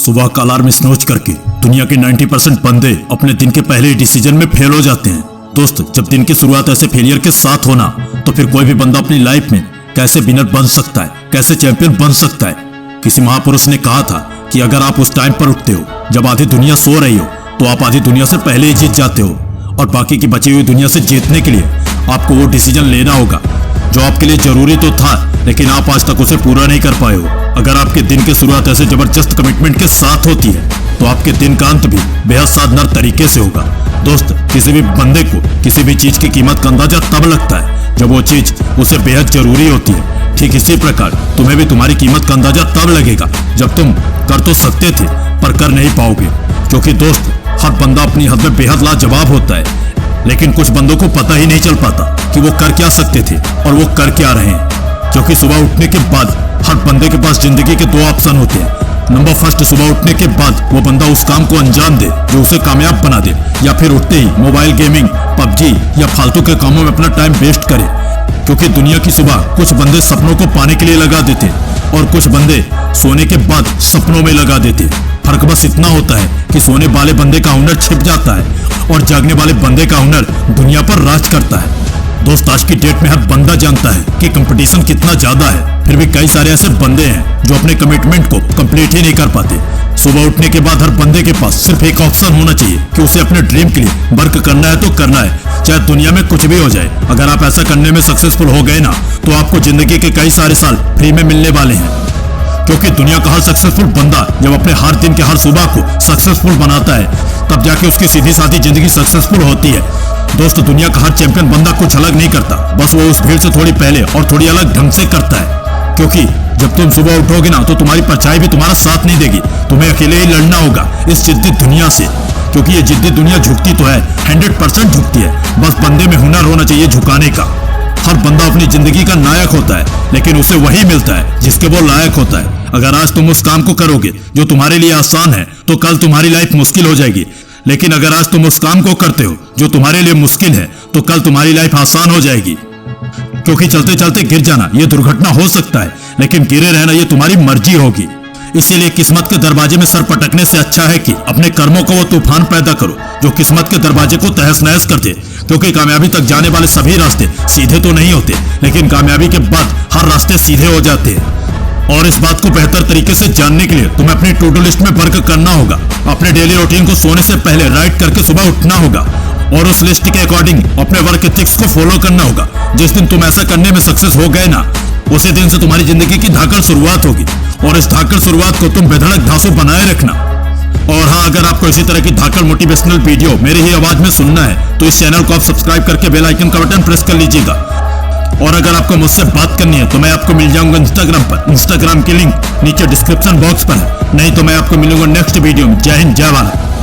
सुबह का अलार्म स्नोच करके दुनिया के 90% बंदे अपने दिन के पहले डिसीजन में फेल हो जाते हैं। दोस्त, जब दिन की शुरुआत ऐसे फेलियर के साथ होना, तो फिर कोई भी बंदा अपनी लाइफ में कैसे विनर बन सकता है, कैसे चैंपियन बन सकता है। किसी महापुरुष ने कहा था कि अगर आप उस टाइम पर उठते हो जब आधी दुनिया सो रही हो, तो आप आधी दुनिया से पहले ही जीत जाते हो। और बाकी की बची हुई दुनिया से जीतने के लिए आपको वो डिसीजन लेना होगा जो आपके लिए जरूरी तो था, लेकिन आप आज तक उसे पूरा नहीं कर पाए हो। अगर आपके दिन की शुरुआत ऐसे जबरदस्त कमिटमेंट के साथ होती है, तो आपके दिन का अंत भी बेहद शानदार तरीके से होगा। दोस्त, किसी भी बंदे को किसी भी चीज की कीमत का अंदाजा तब लगता है जब वो चीज उसे बेहद जरूरी होती है। ठीक इसी प्रकार तुम्हें भी तुम्हारी कीमत का अंदाजा तब लगेगा जब तुम कर तो सकते थे पर कर नहीं पाओगे। क्योंकि दोस्त, हर बंदा अपनी हद में बेहद लाजवाब होता है, लेकिन कुछ बंदों को पता ही नहीं चल पाता कि वो कर क्या सकते थे और वो कर क्या रहे हैं। क्योंकि सुबह उठने के बाद हर बंदे के पास जिंदगी के दो ऑप्शन होते हैं। नंबर फर्स्ट, सुबह उठने के बाद वो बंदा उस काम को अंजाम दे जो उसे कामयाब बना दे, या फिर उठते ही मोबाइल गेमिंग, पबजी या फालतू के कामों में अपना टाइम वेस्ट करे। क्योंकि दुनिया की सुबह कुछ बंदे सपनों को पाने के लिए लगा देते और कुछ बंदे सोने के बाद सपनों में लगा देते। फर्क बस इतना होता है कि सोने वाले बंदे का हुनर छिप जाता है और जागने वाले बंदे का हुनर दुनिया पर राज करता है। दोस्त, आज की डेट में हर बंदा जानता है कि कंपटीशन कितना ज्यादा है, फिर भी कई सारे ऐसे बंदे हैं जो अपने कमिटमेंट को कंप्लीट ही नहीं कर पाते। सुबह उठने के बाद हर बंदे के पास सिर्फ एक ऑप्शन होना चाहिए कि उसे अपने ड्रीम के लिए वर्क करना है तो करना है, चाहे दुनिया में कुछ भी हो जाए। अगर आप ऐसा करने में सक्सेसफुल हो गए ना, तो आपको जिंदगी के कई सारे साल फ्री में मिलने वाले हैं। क्योंकि दुनिया का हर सक्सेसफुल बंदा जब अपने हर दिन के हर सुबह को सक्सेसफुल बनाता है, तब जाके उसकी सीधी साधी जिंदगी सक्सेसफुल होती है। दोस्त, दुनिया का हर चैंपियन बंदा कुछ अलग नहीं करता, बस वो उस भीड़ से थोड़ी पहले और थोड़ी अलग ढंग से करता है। क्योंकि जब तुम सुबह उठोगे ना, तो तुम्हारी परछाई भी तुम्हारा साथ नहीं देगी, तुम्हें अकेले ही लड़ना होगा इस जिद्दी दुनिया से। क्योंकि ये जिद्दी दुनिया झुकती तो है, 100% झुकती है, बस बंदे में हुनर होना चाहिए झुकाने का। हर बंदा अपनी जिंदगी का नायक होता है, लेकिन उसे वही मिलता है जिसके वो लायक होता है। अगर आज तुम उस काम को करोगे जो तुम्हारे लिए आसान है, तो कल तुम्हारी लाइफ मुश्किल हो जाएगी। लेकिन अगर आज तुम उस काम को करते हो जो तुम्हारे लिए मुश्किल है, तो कल तुम्हारी लाइफ आसान हो जाएगी। क्योंकि चलते चलते गिर जाना ये दुर्घटना हो सकता है, लेकिन गिरे रहना ये तुम्हारी मर्जी होगी। इसीलिए किस्मत के दरवाजे में सर पटकने से अच्छा है कि अपने कर्मों का वो तूफान पैदा करो जो किस्मत के दरवाजे को तहस नहस कर दे। क्योंकि कामयाबी तक जाने वाले सभी रास्ते सीधे तो नहीं होते, लेकिन कामयाबी के बाद हर रास्ते सीधे हो जाते हैं। और इस बात को बेहतर तरीके से जानने के लिए तुम्हें अपनी टू डू लिस्ट में वर्क करना होगा। अपने डेली रूटीन को सोने से पहले राइट करके सुबह उठना होगा और उस लिस्ट के अकॉर्डिंग अपने वर्क एथिक्स को फॉलो करना होगा। जिस दिन तुम ऐसा करने में सक्सेस हो गए ना, उसी दिन से तुम्हारी जिंदगी की धाकड़ शुरुआत होगी। और इस धाकड़ शुरुआत को तुम बेधड़क धांसू बनाए रखना। और हाँ, अगर आपको इसी तरह की धाकड़ मोटिवेशनल वीडियो मेरी ही आवाज में सुनना है, तो इस चैनल को आप सब्सक्राइब करके बेल आइकन का बटन प्रेस कर लीजिएगा। और अगर आपको मुझसे बात करनी है, तो मैं आपको मिल जाऊंगा इंस्टाग्राम पर। इंस्टाग्राम की लिंक नीचे डिस्क्रिप्शन बॉक्स पर है, नहीं तो मैं आपको मिलूंगा नेक्स्ट वीडियो में। जय हिंद, जय भारत।